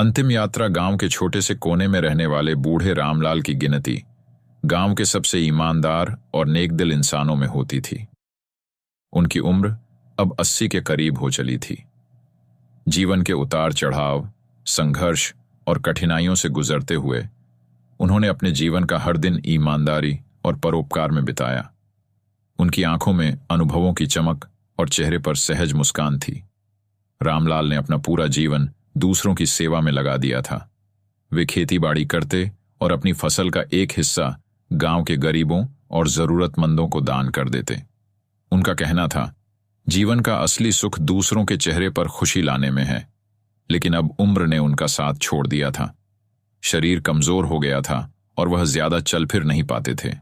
अंतिम यात्रा गांव के छोटे से कोने में रहने वाले बूढ़े रामलाल की गिनती गांव के सबसे ईमानदार और नेकदिल इंसानों में होती थी। उनकी उम्र अब 80 के करीब हो चली थी। जीवन के उतार चढ़ाव, संघर्ष और कठिनाइयों से गुजरते हुए उन्होंने अपने जीवन का हर दिन ईमानदारी और परोपकार में बिताया। उनकी आंखों में अनुभवों की चमक और चेहरे पर सहज मुस्कान थी। रामलाल ने अपना पूरा जीवन दूसरों की सेवा में लगा दिया था। वे खेतीबाड़ी करते और अपनी फसल का एक हिस्सा गांव के गरीबों और जरूरतमंदों को दान कर देते। उनका कहना था, जीवन का असली सुख दूसरों के चेहरे पर खुशी लाने में है। लेकिन अब उम्र ने उनका साथ छोड़ दिया था। शरीर कमजोर हो गया था और वह ज्यादा चल फिर नहीं पाते थे।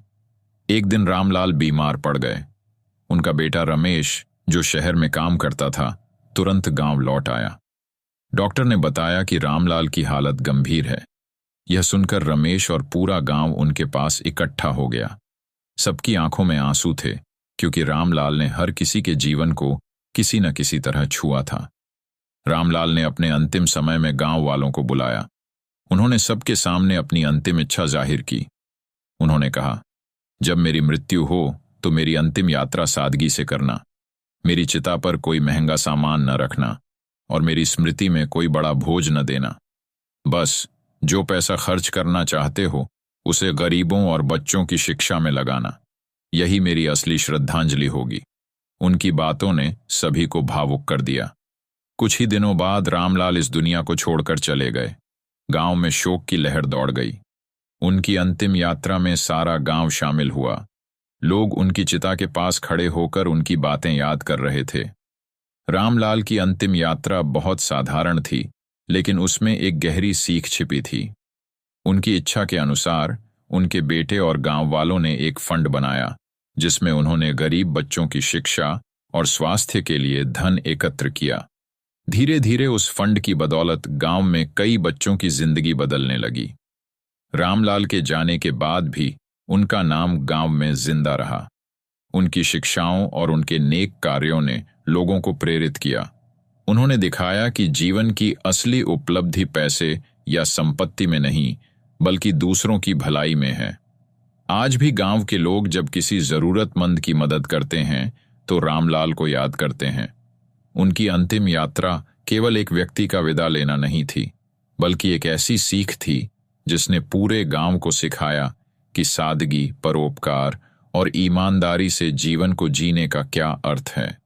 एक दिन रामलाल बीमार पड़ गए। उनका बेटा रमेश, जो शहर में काम करता था, तुरंत गांव लौट आया। डॉक्टर ने बताया कि रामलाल की हालत गंभीर है। यह सुनकर रमेश और पूरा गांव उनके पास इकट्ठा हो गया। सबकी आंखों में आंसू थे, क्योंकि रामलाल ने हर किसी के जीवन को किसी न किसी तरह छुआ था। रामलाल ने अपने अंतिम समय में गांव वालों को बुलाया। उन्होंने सबके सामने अपनी अंतिम इच्छा जाहिर की। उन्होंने कहा, जब मेरी मृत्यु हो तो मेरी अंतिम यात्रा सादगी से करना। मेरी चिता पर कोई महंगा सामान न रखना और मेरी स्मृति में कोई बड़ा भोज न देना। बस जो पैसा खर्च करना चाहते हो उसे गरीबों और बच्चों की शिक्षा में लगाना। यही मेरी असली श्रद्धांजलि होगी। उनकी बातों ने सभी को भावुक कर दिया। कुछ ही दिनों बाद रामलाल इस दुनिया को छोड़कर चले गए। गांव में शोक की लहर दौड़ गई। उनकी अंतिम यात्रा में सारा गांव शामिल हुआ। लोग उनकी चिता के पास खड़े होकर उनकी बातें याद कर रहे थे। रामलाल की अंतिम यात्रा बहुत साधारण थी, लेकिन उसमें एक गहरी सीख छिपी थी। उनकी इच्छा के अनुसार उनके बेटे और गांव वालों ने एक फंड बनाया, जिसमें उन्होंने गरीब बच्चों की शिक्षा और स्वास्थ्य के लिए धन एकत्र किया। धीरे धीरे उस फंड की बदौलत गांव में कई बच्चों की जिंदगी बदलने लगी। रामलाल के जाने के बाद भी उनका नाम गांव में जिंदा रहा। उनकी शिक्षाओं और उनके नेक कार्यों ने लोगों को प्रेरित किया। उन्होंने दिखाया कि जीवन की असली उपलब्धि पैसे या संपत्ति में नहीं, बल्कि दूसरों की भलाई में है। आज भी गांव के लोग जब किसी जरूरतमंद की मदद करते हैं तो रामलाल को याद करते हैं। उनकी अंतिम यात्रा केवल एक व्यक्ति का विदा लेना नहीं थी, बल्कि एक ऐसी सीख थी जिसने पूरे गांव को सिखाया कि सादगी, परोपकार और ईमानदारी से जीवन को जीने का क्या अर्थ है।